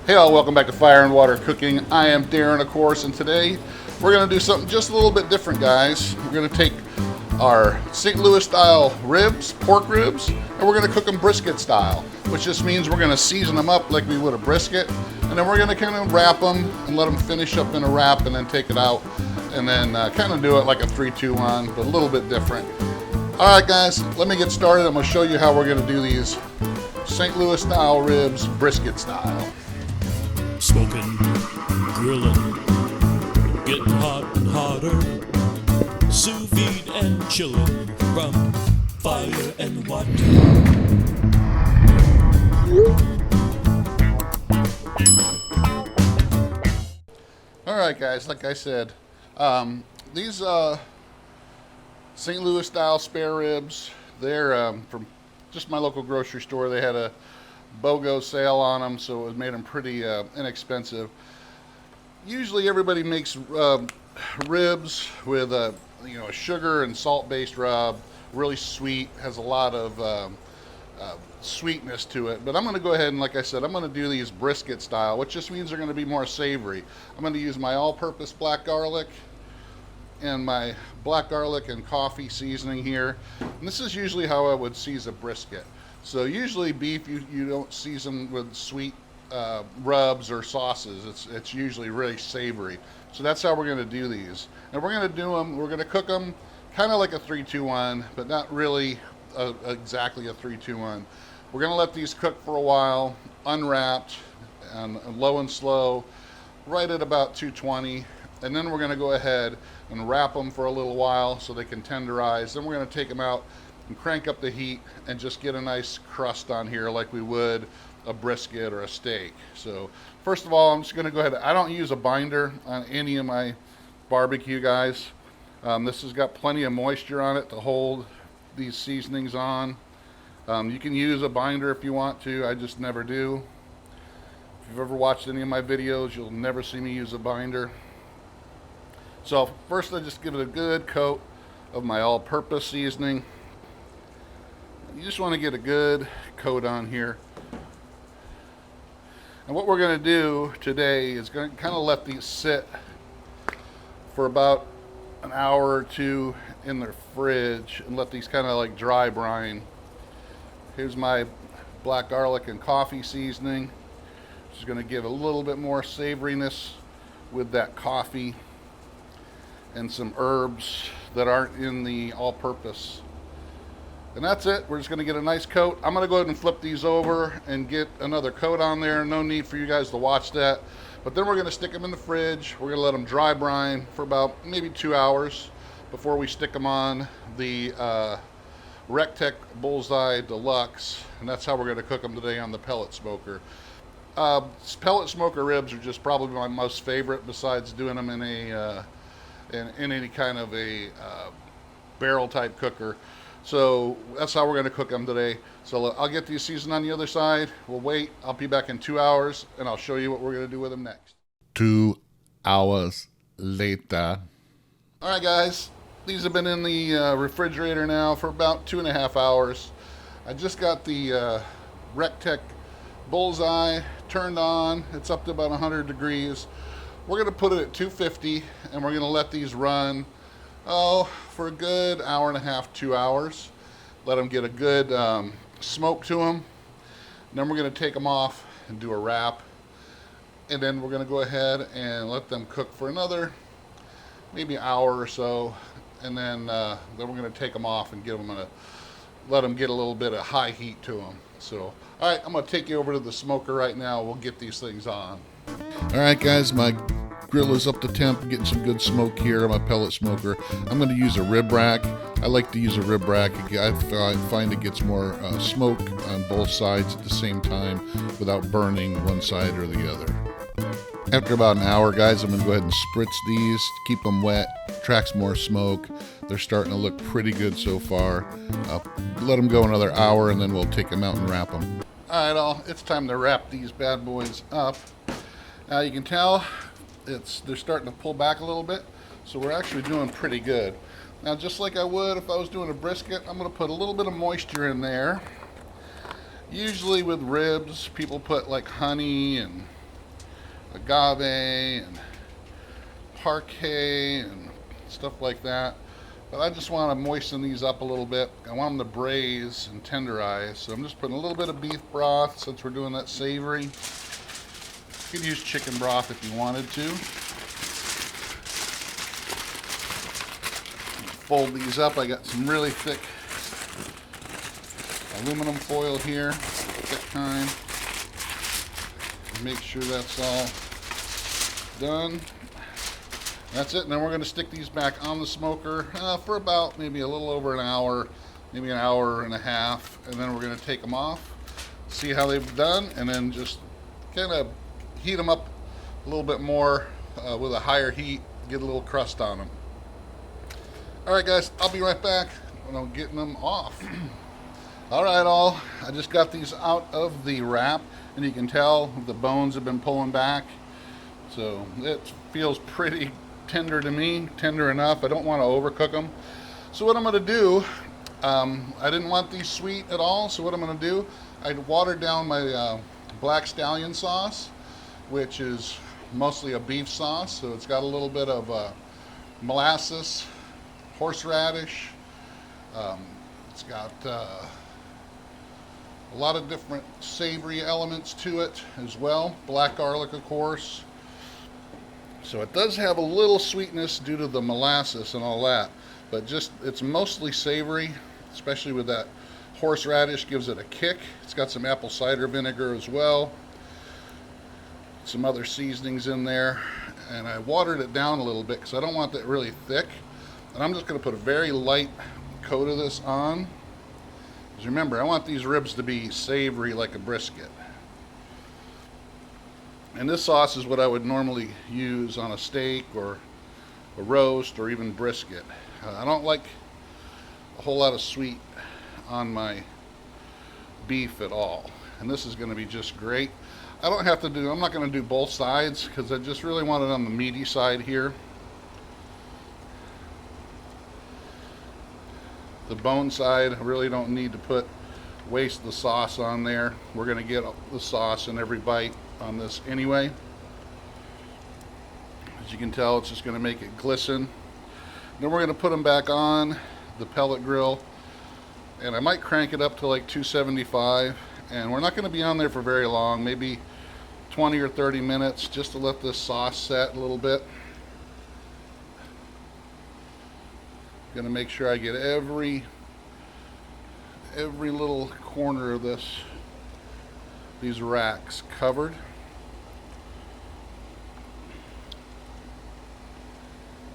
Hey all, welcome back to Fire and Water Cooking. I am Darren, of course, and today we're going to do something just a little bit different, guys. We're going to take our St. Louis style ribs, pork ribs, and we're going to cook them brisket style, which just means we're going to season them up like we would a brisket, and then we're going to kind of wrap them and let them finish up in a wrap and then take it out, and then kind of do it like a 3-2-1, but a little bit different. All right, guys, let me get started. I'm going to show you how we're going to do these St. Louis style ribs, brisket style. Smoking, grilling, getting hot and hotter, sous vide and chilling from fire and water. All right, guys, like I said, these St. Louis style spare ribs, they're from just my local grocery store. They had a BOGO sale on them, so it made them pretty inexpensive. Usually everybody makes ribs with a sugar and salt based rub, really sweet, has a lot of sweetness to it. But I'm going to go ahead and, like I said, I'm going to do these brisket style, which just means they're going to be more savory. I'm going to use my all-purpose black garlic and my black garlic and coffee seasoning here. And this is usually how I would season a brisket. So usually beef, you don't season with sweet rubs or sauces. It's usually really savory. So that's how we're going to do these. And we're going to do them, we're going to cook them kind of like a 3-2-1, but not really exactly a 3-2-1. We're going to let these cook for a while, unwrapped, and low and slow, right at about 220. And then we're going to go ahead and wrap them for a little while so they can tenderize. Then we're going to take them out and crank up the heat and just get a nice crust on here like we would a brisket or a steak. So first of all, I'm just going to go ahead. I don't use a binder on any of my barbecue, guys. This has got plenty of moisture on it to hold these seasonings on. You can use a binder if you want to. I just never do. If you've ever watched any of my videos, you'll never see me use a binder. So first I just give it a good coat of my all-purpose seasoning. You just want to get a good coat on here. And what we're going to do today is going to kind of let these sit for about an hour or two in their fridge and let these kind of like dry brine. Here's my black garlic and coffee seasoning, which is going to give a little bit more savoriness with that coffee and some herbs that aren't in the all-purpose. And that's it. We're just going to get a nice coat. I'm going to go ahead and flip these over and get another coat on there. No need for you guys to watch that. But then we're going to stick them in the fridge. We're going to let them dry brine for about maybe 2 hours before we stick them on the Rectech Bullseye Deluxe. And that's how we're going to cook them today on the pellet smoker. Pellet smoker ribs are just probably my most favorite, besides doing them in a in any kind of a barrel type cooker. So that's how we're going to cook them today. So I'll get these seasoned on the other side. We'll wait. I'll be back in 2 hours, and I'll show you what we're going to do with them next. 2 hours later. All right, guys. These have been in the refrigerator now for about 2.5 hours. I just got the Rectech Bullseye turned on. It's up to about 100 degrees. We're going to put it at 250, and we're going to let these run for a good hour and a half, 2 hours. Let them get a good smoke to them. Then we're going to take them off and do a wrap. And then we're going to go ahead and let them cook for another maybe hour or so. And then we're going to take them off and let them get a little bit of high heat to them. So, all right, I'm going to take you over to the smoker right now. We'll get these things on. All right, guys, my grill is up to temp, getting some good smoke here on my pellet smoker. I'm going to use a rib rack. I like to use a rib rack. I find it gets more smoke on both sides at the same time without burning one side or the other. After about an hour, guys, I'm going to go ahead and spritz these, keep them wet, tracks more smoke. They're starting to look pretty good so far. Let them go another hour, and then we'll take them out and wrap them. All right, it's time to wrap these bad boys up. Now you can tell they're starting to pull back a little bit, so we're actually doing pretty good. Now, just like I would if I was doing a brisket, I'm going to put a little bit of moisture in there. Usually with ribs, people put like honey and agave and parquet and stuff like that. But I just want to moisten these up a little bit. I want them to braise and tenderize. So I'm just putting a little bit of beef broth since we're doing that savory. You could use chicken broth if you wanted to. Fold these up. I got some really thick aluminum foil here, thick kind. Make sure that's all done. That's it, and then we're going to stick these back on the smoker for about maybe a little over an hour, maybe an hour and a half, and then we're going to take them off, see how they've done, and then just kind of heat them up a little bit more with a higher heat, get a little crust on them. Alright guys, I'll be right back when I'm getting them off. Alright all, I just got these out of the wrap, and you can tell the bones have been pulling back, so it feels pretty tender to me, tender enough. I don't want to overcook them. So what I'm going to do, I didn't want these sweet at all, so what I'm going to do, I watered down my black scallion sauce, which is mostly a beef sauce, so it's got a little bit of molasses, horseradish, it's got a lot of different savory elements to it as well, black garlic of course. So it does have a little sweetness due to the molasses and all that, but just it's mostly savory, especially with that horseradish gives it a kick. It's got some apple cider vinegar as well, some other seasonings in there, and I watered it down a little bit because I don't want that really thick. And I'm just going to put a very light coat of this on. Because remember, I want these ribs to be savory like a brisket. And this sauce is what I would normally use on a steak or a roast or even brisket. I don't like a whole lot of sweet on my beef at all. And this is going to be just great. I'm not going to do both sides because I just really want it on the meaty side here. The bone side, I really don't need to waste the sauce on there. We're going to get the sauce in every bite on this anyway. As you can tell, it's just going to make it glisten. Then we're going to put them back on the pellet grill, and I might crank it up to like 275, and we're not going to be on there for very long, maybe 20 or 30 minutes, just to let this sauce set a little bit. Going to make sure I get every little corner of these racks covered.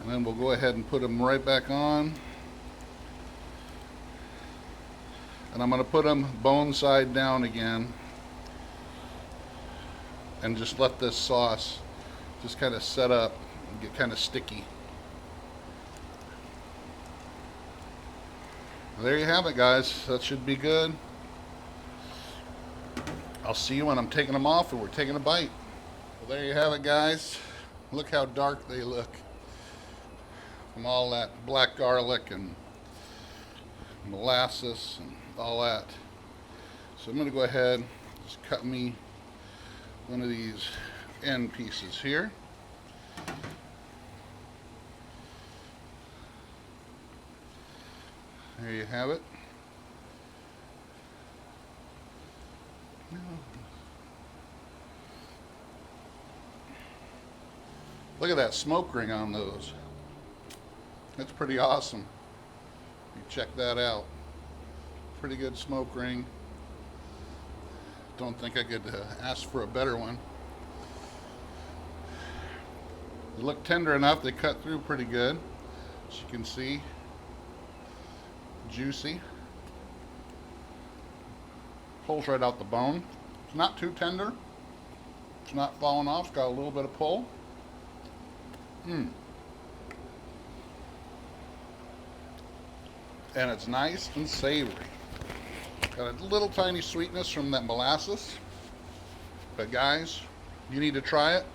And then we'll go ahead and put them right back on. And I'm going to put them bone side down again. And just let this sauce just kind of set up and get kind of sticky. There you have it, guys. That should be good. I'll see you when I'm taking them off and we're taking a bite. Well, there you have it, guys. Look how dark they look from all that black garlic and molasses and all that. So I'm going to go ahead and just cut me one of these end pieces here. There you have it. Look at that smoke ring on those. That's pretty awesome. You check that out. Pretty good smoke ring. Don't think I could ask for a better one. They look tender enough. They cut through pretty good, as you can see. Juicy. Pulls right out the bone. It's not too tender. It's not falling off. It's got a little bit of pull. And it's nice and savory. Got a little tiny sweetness from that molasses. But guys, you need to try it.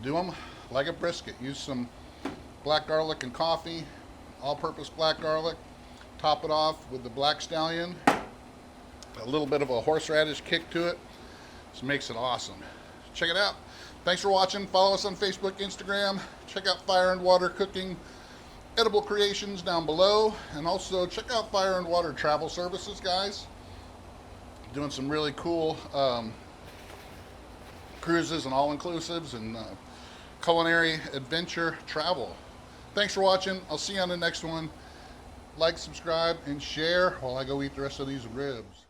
Do them like a brisket. Use some black garlic and coffee, all-purpose black garlic. Top it off with the black scallion. A little bit of a horseradish kick to it. This makes it awesome. check it out. Thanks for watching. Follow us on Facebook, Instagram. Check out Fire and Water Cooking Edible Creations down below. And also check out Fire and Water Travel Services, guys. Doing some really cool cruises and all-inclusives and culinary adventure travel. Thanks for watching. I'll see you on the next one. Like, subscribe, and share while I go eat the rest of these ribs.